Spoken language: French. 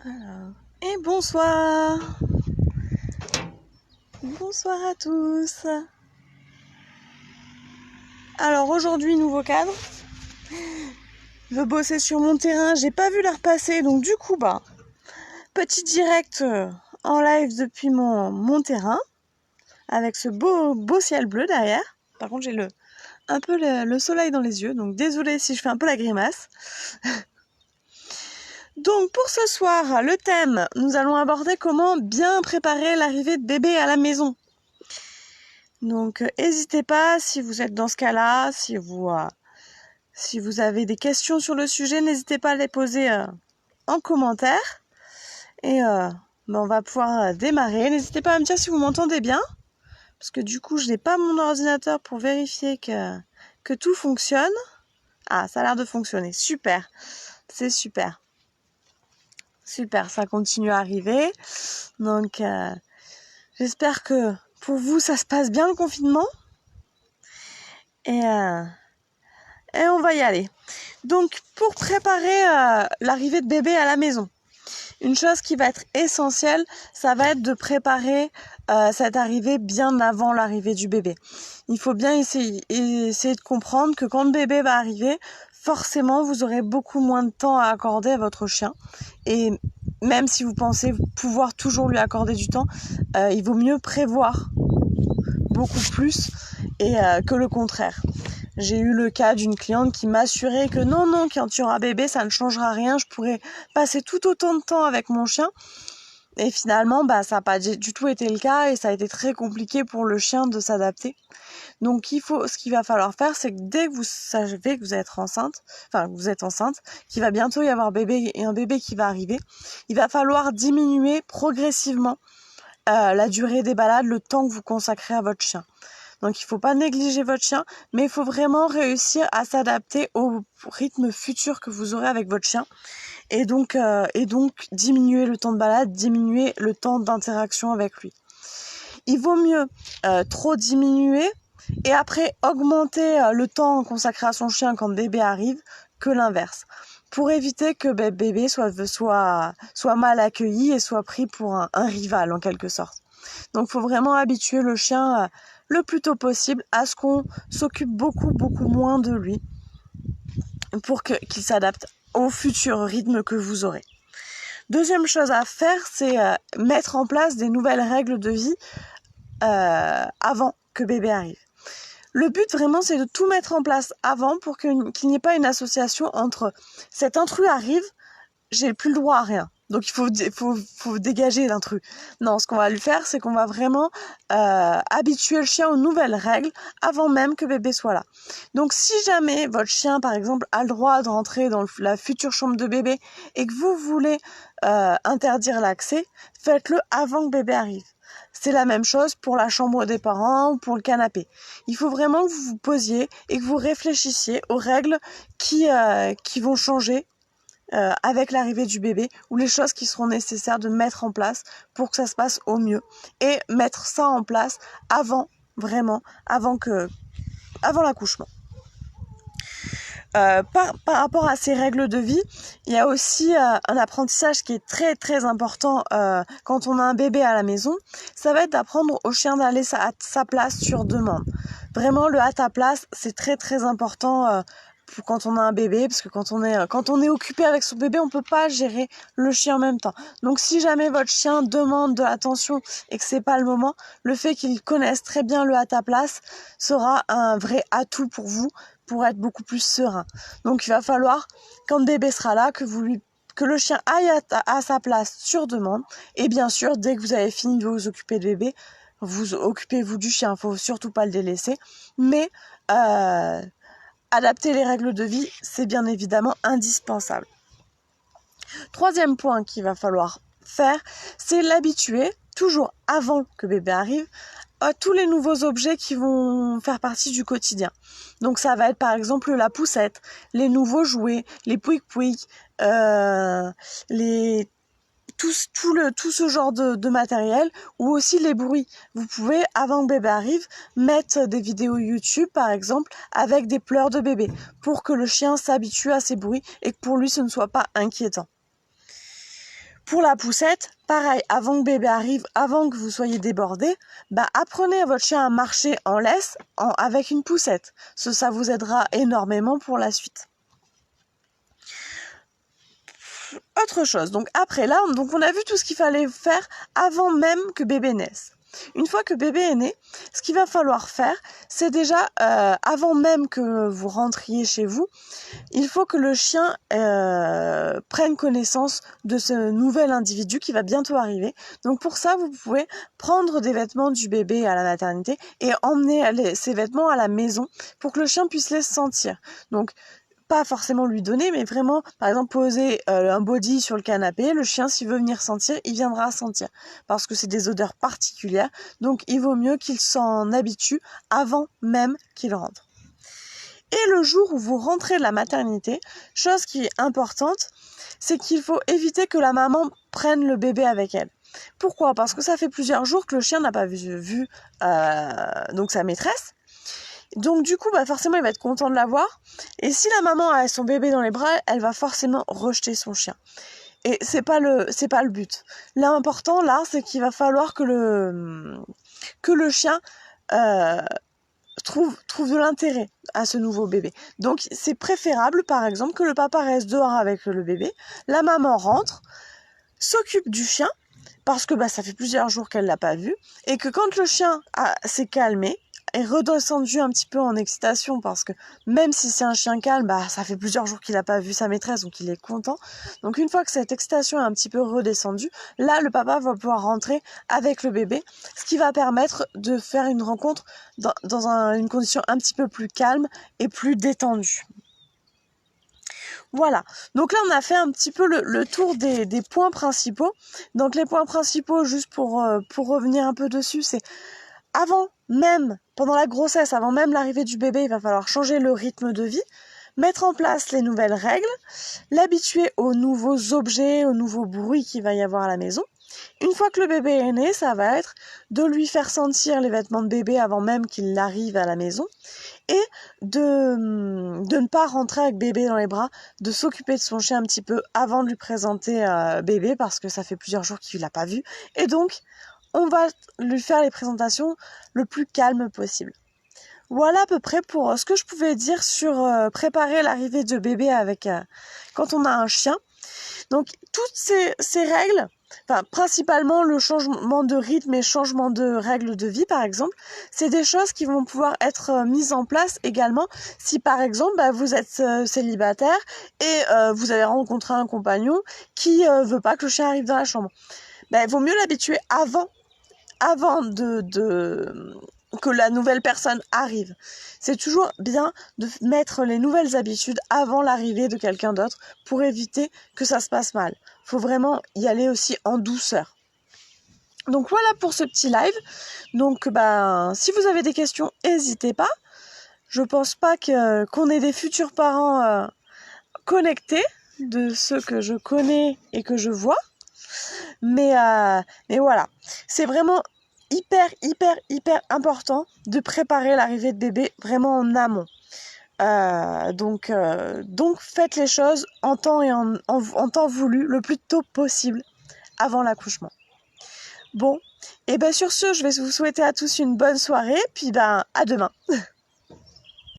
Alors, et bonsoir. Bonsoir à tous. Alors aujourd'hui, nouveau cadre. Je veux bosser sur mon terrain, j'ai pas vu l'heure passer, donc du coup, petit direct en live depuis mon terrain, avec ce beau ciel bleu derrière. Par contre, j'ai un peu le soleil dans les yeux, donc désolée si je fais un peu la grimace. Donc pour ce soir, le thème, nous allons aborder comment bien préparer l'arrivée de bébé à la maison. Donc n'hésitez pas, si vous êtes dans ce cas-là, si vous avez des questions sur le sujet, n'hésitez pas à les poser en commentaire. Et on va pouvoir démarrer. N'hésitez pas à me dire si vous m'entendez bien, parce que du coup je n'ai pas mon ordinateur pour vérifier que tout fonctionne. Ah, ça a l'air de fonctionner, super, c'est super. Super, ça continue à arriver. Donc, j'espère que pour vous, ça se passe bien le confinement. Et on va y aller. Donc, pour préparer l'arrivée de bébé à la maison, une chose qui va être essentielle, ça va être de préparer cette arrivée bien avant l'arrivée du bébé. Il faut bien essayer de comprendre que quand le bébé va arriver, forcément, vous aurez beaucoup moins de temps à accorder à votre chien. Et même si vous pensez pouvoir toujours lui accorder du temps, il vaut mieux prévoir beaucoup plus que le contraire. J'ai eu le cas d'une cliente qui m'assurait que non, quand tu auras bébé, ça ne changera rien, je pourrais passer tout autant de temps avec mon chien. Et finalement, ça n'a pas du tout été le cas et ça a été très compliqué pour le chien de s'adapter. Donc ce qu'il va falloir faire, c'est que dès que vous savez que vous êtes enceinte, qu'il va bientôt y avoir un bébé qui va arriver, il va falloir diminuer progressivement la durée des balades, le temps que vous consacrez à votre chien. Donc il ne faut pas négliger votre chien, mais il faut vraiment réussir à s'adapter au rythme futur que vous aurez avec votre chien. Et donc diminuer le temps de balade, diminuer le temps d'interaction avec lui. Il vaut mieux trop diminuer et après augmenter le temps consacré à son chien quand bébé arrive que l'inverse, pour éviter que bébé soit mal accueilli et soit pris pour un rival en quelque sorte. Donc il faut vraiment habituer le chien le plus tôt possible à ce qu'on s'occupe beaucoup moins de lui pour qu'il s'adapte au futur rythme que vous aurez. Deuxième chose à faire, c'est mettre en place des nouvelles règles de vie avant que bébé arrive. Le but vraiment, c'est de tout mettre en place avant pour qu'il n'y ait pas une association entre cet intrus arrive, j'ai plus le droit à rien. Donc il faut dégager l'intrus. Non, ce qu'on va lui faire, c'est qu'on va vraiment habituer le chien aux nouvelles règles avant même que bébé soit là. Donc si jamais votre chien, par exemple, a le droit de rentrer dans la future chambre de bébé et que vous voulez interdire l'accès, faites-le avant que bébé arrive. C'est la même chose pour la chambre des parents ou pour le canapé. Il faut vraiment que vous vous posiez et que vous réfléchissiez aux règles qui vont changer avec l'arrivée du bébé, ou les choses qui seront nécessaires de mettre en place pour que ça se passe au mieux. Et mettre ça en place avant l'accouchement. Par rapport à ces règles de vie, il y a aussi un apprentissage qui est très très important quand on a un bébé à la maison. Ça va être d'apprendre au chien d'aller à sa place sur demande. Vraiment, le à ta place, c'est très très important quand on a un bébé, parce que quand on est occupé avec son bébé, on peut pas gérer le chien en même temps. Donc si jamais votre chien demande de l'attention et que c'est pas le moment, le fait qu'il connaisse très bien le à ta place sera un vrai atout pour vous, pour être beaucoup plus serein. Donc il va falloir, quand le bébé sera là, que le chien aille à sa place sur demande. Et bien sûr, dès que vous avez fini de vous occuper de bébé, vous occupez-vous du chien, il ne faut surtout pas le délaisser. Mais adapter les règles de vie, c'est bien évidemment indispensable. Troisième point qu'il va falloir faire, c'est l'habituer, toujours avant que bébé arrive, à tous les nouveaux objets qui vont faire partie du quotidien. Donc ça va être par exemple la poussette, les nouveaux jouets, les pouic-pouic, tout ce genre de matériel, ou aussi les bruits. Vous pouvez, avant que bébé arrive, mettre des vidéos YouTube par exemple avec des pleurs de bébé pour que le chien s'habitue à ces bruits et que pour lui ce ne soit pas inquiétant. Pour la poussette, pareil, avant que bébé arrive, avant que vous soyez débordé, apprenez à votre chien à marcher en laisse avec une poussette. Ça vous aidera énormément pour la suite. Autre chose, donc après là, on a vu tout ce qu'il fallait faire avant même que bébé naisse. Une fois que bébé est né, ce qu'il va falloir faire, c'est déjà, avant même que vous rentriez chez vous, il faut que le chien prenne connaissance de ce nouvel individu qui va bientôt arriver. Donc pour ça, vous pouvez prendre des vêtements du bébé à la maternité et emmener ces vêtements à la maison pour que le chien puisse les sentir. Donc pas forcément lui donner, mais vraiment, par exemple, poser un body sur le canapé. Le chien, s'il veut venir sentir, il viendra sentir. Parce que c'est des odeurs particulières. Donc, il vaut mieux qu'il s'en habitue avant même qu'il rentre. Et le jour où vous rentrez de la maternité, chose qui est importante, c'est qu'il faut éviter que la maman prenne le bébé avec elle. Pourquoi ? Parce que ça fait plusieurs jours que le chien n'a pas vu donc sa maîtresse. Donc du coup, forcément, il va être content de la voir. Et si la maman a son bébé dans les bras, elle va forcément rejeter son chien. Et c'est pas le but. L'important là, c'est qu'il va falloir que le chien trouve de l'intérêt à ce nouveau bébé. Donc c'est préférable, par exemple, que le papa reste dehors avec le bébé, la maman rentre, s'occupe du chien, parce que ça fait plusieurs jours qu'elle l'a pas vu, et que quand le chien s'est calmé, est redescendu un petit peu en excitation, parce que même si c'est un chien calme, ça fait plusieurs jours qu'il n'a pas vu sa maîtresse, donc il est content. Donc une fois que cette excitation est un petit peu redescendue, là le papa va pouvoir rentrer avec le bébé, ce qui va permettre de faire une rencontre dans une condition un petit peu plus calme et plus détendue. Voilà, donc là on a fait un petit peu le tour des points principaux. Donc les points principaux, juste pour revenir un peu dessus, c'est pendant la grossesse, avant même l'arrivée du bébé, il va falloir changer le rythme de vie, mettre en place les nouvelles règles, l'habituer aux nouveaux objets, aux nouveaux bruits qu'il va y avoir à la maison. Une fois que le bébé est né, ça va être de lui faire sentir les vêtements de bébé avant même qu'il arrive à la maison et de ne pas rentrer avec bébé dans les bras, de s'occuper de son chien un petit peu avant de lui présenter bébé parce que ça fait plusieurs jours qu'il l'a pas vu et donc on va lui faire les présentations le plus calme possible. Voilà à peu près pour ce que je pouvais dire sur préparer l'arrivée de bébé quand on a un chien. Donc toutes ces règles, principalement le changement de rythme et changement de règles de vie par exemple, c'est des choses qui vont pouvoir être mises en place également si par exemple vous êtes célibataire et vous avez rencontré un compagnon qui veut pas que le chien arrive dans la chambre. Il vaut mieux l'habituer avant que la nouvelle personne arrive. C'est toujours bien de mettre les nouvelles habitudes avant l'arrivée de quelqu'un d'autre pour éviter que ça se passe mal. Faut vraiment y aller aussi en douceur. Donc voilà pour ce petit live. Donc si vous avez des questions, n'hésitez pas. Je pense pas qu'on ait des futurs parents connectés de ceux que je connais et que je vois. Mais voilà, c'est vraiment hyper important de préparer l'arrivée de bébé vraiment en amont. Donc faites les choses en temps et en temps voulu le plus tôt possible avant l'accouchement. Bon, et sur ce, je vais vous souhaiter à tous une bonne soirée, puis à demain.